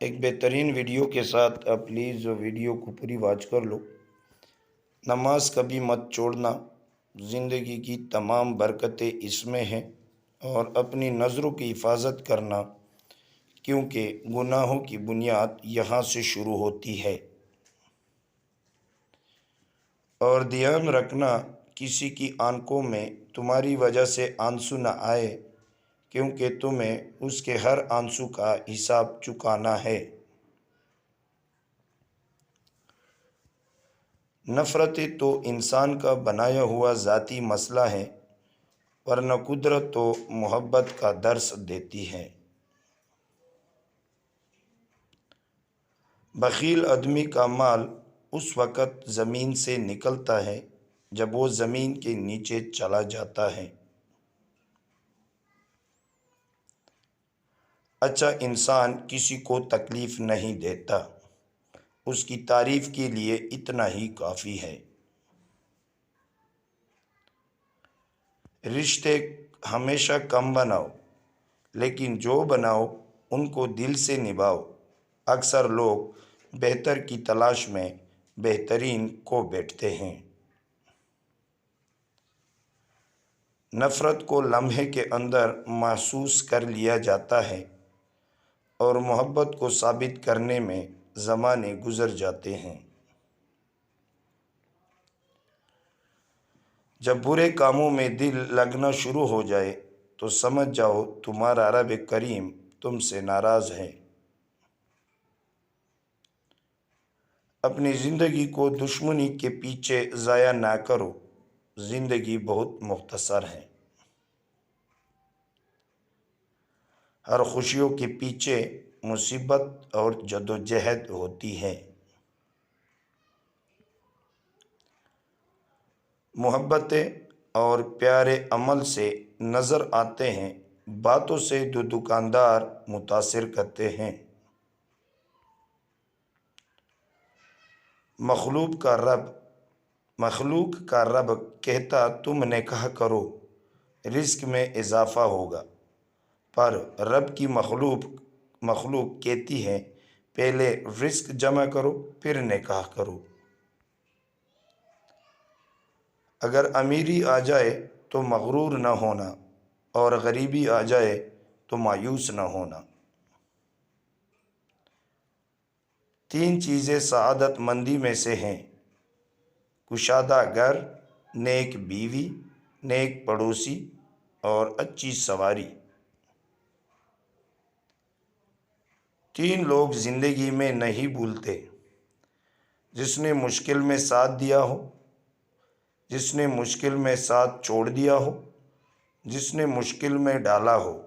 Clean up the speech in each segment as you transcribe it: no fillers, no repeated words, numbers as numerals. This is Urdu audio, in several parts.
ایک بہترین ویڈیو کے ساتھ آپ پلیز ویڈیو کو پوری واچ کر لو۔ نماز کبھی مت چھوڑنا، زندگی کی تمام برکتیں اس میں ہیں، اور اپنی نظروں کی حفاظت کرنا، کیونکہ گناہوں کی بنیاد یہاں سے شروع ہوتی ہے۔ اور دھیان رکھنا، کسی کی آنکھوں میں تمہاری وجہ سے آنسو نہ آئے، کیونکہ تمہیں اس کے ہر آنسو کا حساب چکانا ہے۔ نفرتیں تو انسان کا بنایا ہوا ذاتی مسئلہ ہے، ورنہ قدرت تو محبت کا درس دیتی ہے۔ بخیل آدمی کا مال اس وقت زمین سے نکلتا ہے جب وہ زمین کے نیچے چلا جاتا ہے۔ اچھا انسان کسی کو تکلیف نہیں دیتا، اس کی تعریف کے لیے اتنا ہی کافی ہے۔ رشتے ہمیشہ کم بناؤ، لیکن جو بناؤ ان کو دل سے نبھاؤ۔ اکثر لوگ بہتر کی تلاش میں بہترین کو بیٹھتے ہیں۔ نفرت کو لمحے کے اندر محسوس کر لیا جاتا ہے، اور محبت کو ثابت کرنے میں زمانے گزر جاتے ہیں۔ جب برے کاموں میں دل لگنا شروع ہو جائے تو سمجھ جاؤ تمہارا رب کریم تم سے ناراض ہے۔ اپنی زندگی کو دشمنی کے پیچھے ضائع نہ کرو، زندگی بہت مختصر ہے۔ ہر خوشیوں کے پیچھے مصیبت اور جدوجہد ہوتی ہے۔ محبتیں اور پیارے عمل سے نظر آتے ہیں، باتوں سے جو دکاندار متاثر کرتے ہیں۔ مخلوق کا رب کہتا تم نکاح کرو، رزق میں اضافہ ہوگا، پر رب کی مخلوق کہتی ہے پہلے رزق جمع کرو پھر نکاح کرو۔ اگر امیری آ جائے تو مغرور نہ ہونا، اور غریبی آ جائے تو مایوس نہ ہونا۔ 3 چیزیں سعادت مندی میں سے ہیں: کشادہ گھر، نیک بیوی، نیک پڑوسی اور اچھی سواری۔ 3 لوگ زندگی میں نہیں بھولتے: جس نے مشکل میں ساتھ دیا ہو، جس نے مشکل میں ساتھ چھوڑ دیا ہو، جس نے مشکل میں ڈالا ہو۔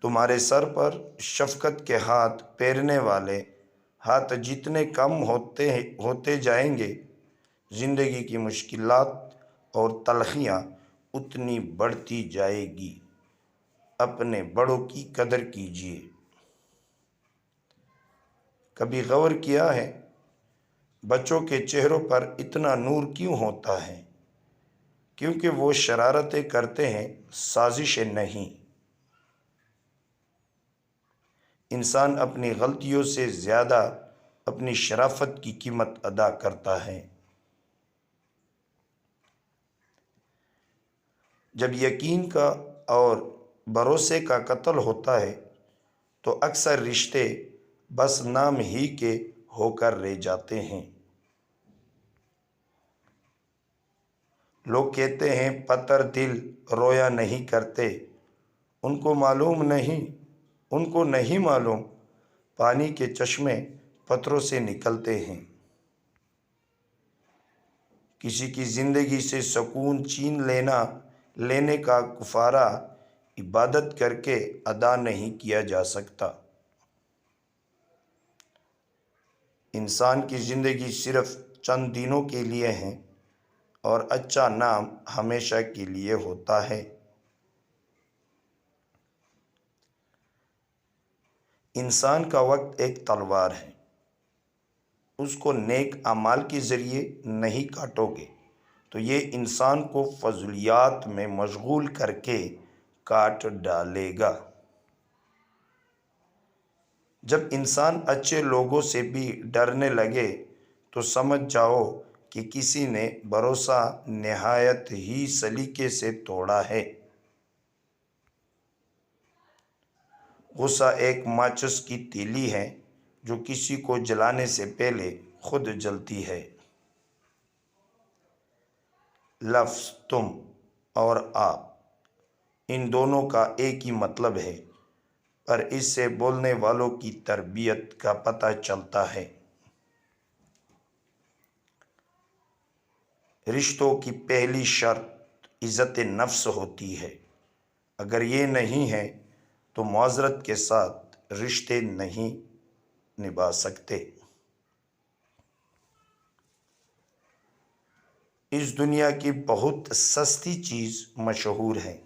تمہارے سر پر شفقت کے ہاتھ پھیرنے والے ہاتھ جتنے کم ہوتے جائیں گے، زندگی کی مشکلات اور تلخیاں اتنی بڑھتی جائے گی۔ اپنے بڑوں کی قدر کیجیے۔ کبھی غور کیا ہے بچوں کے چہروں پر اتنا نور کیوں ہوتا ہے؟ کیونکہ وہ شرارتیں کرتے ہیں، سازشیں نہیں۔ انسان اپنی غلطیوں سے زیادہ اپنی شرافت کی قیمت ادا کرتا ہے۔ جب یقین کا اور بھروسے کا قتل ہوتا ہے تو اکثر رشتے بس نام ہی کے ہو کر رہ جاتے ہیں۔ لوگ کہتے ہیں پتھر دل رویا نہیں کرتے، ان کو نہیں معلوم پانی کے چشمے پتھروں سے نکلتے ہیں۔ کسی کی زندگی سے سکون چھین لینے کا کفارہ عبادت کر کے ادا نہیں کیا جا سکتا۔ انسان کی زندگی صرف چند دنوں کے لیے ہے، اور اچھا نام ہمیشہ کے لیے ہوتا ہے۔ انسان کا وقت ایک تلوار ہے، اس کو نیک اعمال کے ذریعے نہیں کاٹو گے تو یہ انسان کو فضولیات میں مشغول کر کے کاٹ ڈالے گا۔ جب انسان اچھے لوگوں سے بھی ڈرنے لگے تو سمجھ جاؤ کہ کسی نے بھروسہ نہایت ہی سلیقے سے توڑا ہے۔ غصہ ایک ماچس کی تیلی ہے جو کسی کو جلانے سے پہلے خود جلتی ہے۔ لفظ تم اور آپ ان دونوں کا ایک ہی مطلب ہے، پر اس سے بولنے والوں کی تربیت کا پتہ چلتا ہے۔ رشتوں کی پہلی شرط عزت نفس ہوتی ہے۔ اگر یہ نہیں ہے تو معذرت کے ساتھ رشتے نہیں نبھا سکتے۔ اس دنیا کی بہت سستی چیز مشہور ہے،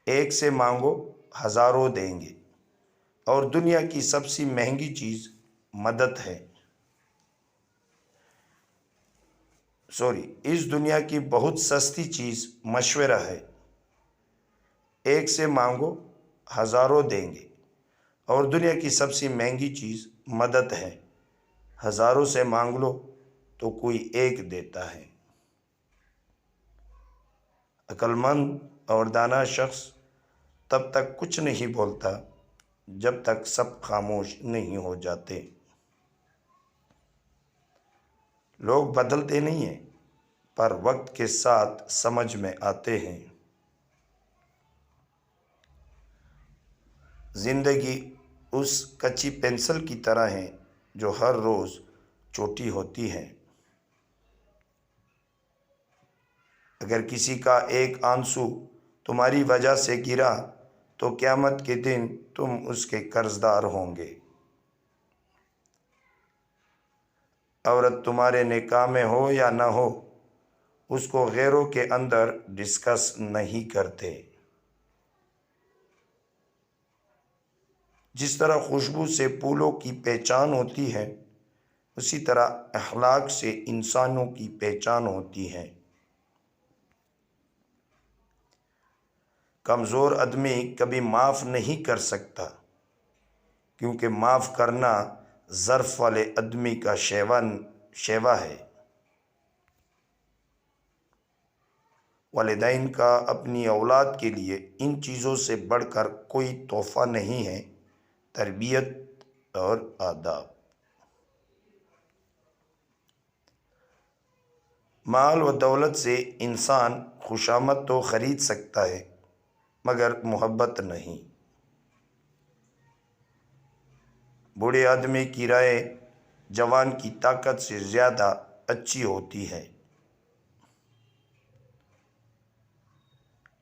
ایک سے مانگو ہزاروں دیں گے، اور دنیا کی سب سے مہنگی چیز مدد ہے۔ اس دنیا کی بہت سستی چیز مشورہ ہے، ایک سے مانگو ہزاروں دیں گے، اور دنیا کی سب سے مہنگی چیز مدد ہے۔ ہزاروں سے مانگ لو تو کوئی ایک دیتا ہے۔ عقل مند اور دانا شخص تب تک کچھ نہیں بولتا جب تک سب خاموش نہیں ہو جاتے۔ لوگ بدلتے نہیں ہیں، پر وقت کے ساتھ سمجھ میں آتے ہیں۔ زندگی اس کچی پینسل کی طرح ہے جو ہر روز چھوٹی ہوتی ہے۔ اگر کسی کا ایک آنسو تمہاری وجہ سے گرا تو قیامت کے دن تم اس کے قرض دار ہوں گے۔ عورت تمہارے نکاح میں ہو یا نہ ہو، اس کو غیروں کے اندر ڈسکس نہیں کرتے۔ جس طرح خوشبو سے پھولوں کی پہچان ہوتی ہے، اسی طرح اخلاق سے انسانوں کی پہچان ہوتی ہے۔ کمزور آدمی کبھی معاف نہیں کر سکتا، کیونکہ معاف کرنا ظرف والے آدمی کا شیوا ہے۔ والدین کا اپنی اولاد کے لیے ان چیزوں سے بڑھ کر کوئی تحفہ نہیں ہے: تربیت اور آداب۔ مال و دولت سے انسان خوشامد تو خرید سکتا ہے، مگر محبت نہیں۔ بوڑھے آدمی کی رائے جوان کی طاقت سے زیادہ اچھی ہوتی ہے۔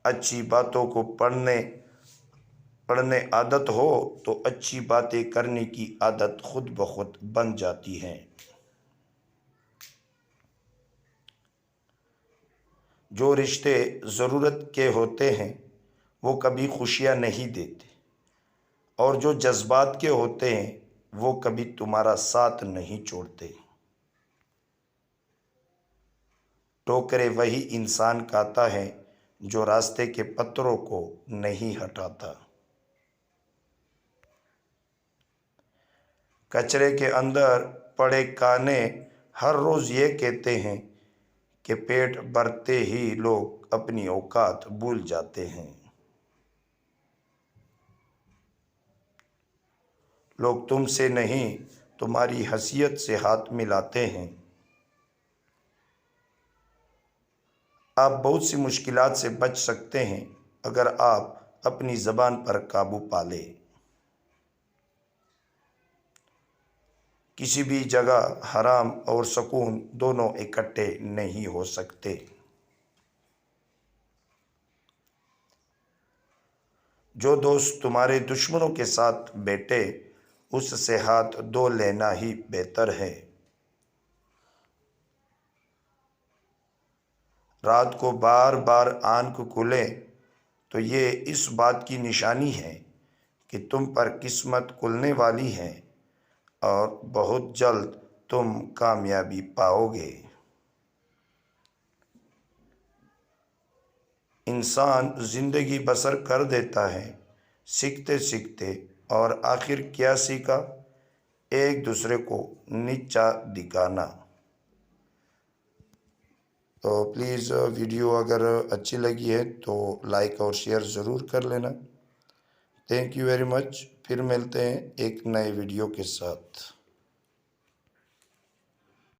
اچھی باتوں کو پڑھنے عادت ہو تو اچھی باتیں کرنے کی عادت خود بخود بن جاتی ہے۔ جو رشتے ضرورت کے ہوتے ہیں وہ کبھی خوشیاں نہیں دیتے، اور جو جذبات کے ہوتے ہیں وہ کبھی تمہارا ساتھ نہیں چھوڑتے۔ ٹوکرے وہی انسان کھاتا ہے جو راستے کے پتھروں کو نہیں ہٹاتا۔ کچرے کے اندر پڑے کانے ہر روز یہ کہتے ہیں کہ پیٹ بھرتے ہی لوگ اپنی اوقات بھول جاتے ہیں۔ لوگ تم سے نہیں، تمہاری حیثیت سے ہاتھ ملاتے ہیں۔ آپ بہت سی مشکلات سے بچ سکتے ہیں اگر آپ اپنی زبان پر قابو پا لیں۔ کسی بھی جگہ حرام اور سکون دونوں اکٹھے نہیں ہو سکتے۔ جو دوست تمہارے دشمنوں کے ساتھ بیٹھے اس سے ہاتھ دھو لینا ہی بہتر ہے۔ رات کو بار بار آنکھ کھلے تو یہ اس بات کی نشانی ہے کہ تم پر قسمت کھلنے والی ہے اور بہت جلد تم کامیابی پاؤ گے۔ انسان زندگی بسر کر دیتا ہے سیکھتے سیکھتے، اور آخر کیا سیکھا؟ ایک دوسرے کو نیچا دکھانا۔ تو پلیز ویڈیو اگر اچھی لگی ہے تو لائک اور شیئر ضرور کر لینا۔ تھینک یو ویری مچ، پھر ملتے ہیں ایک نئے ویڈیو کے ساتھ۔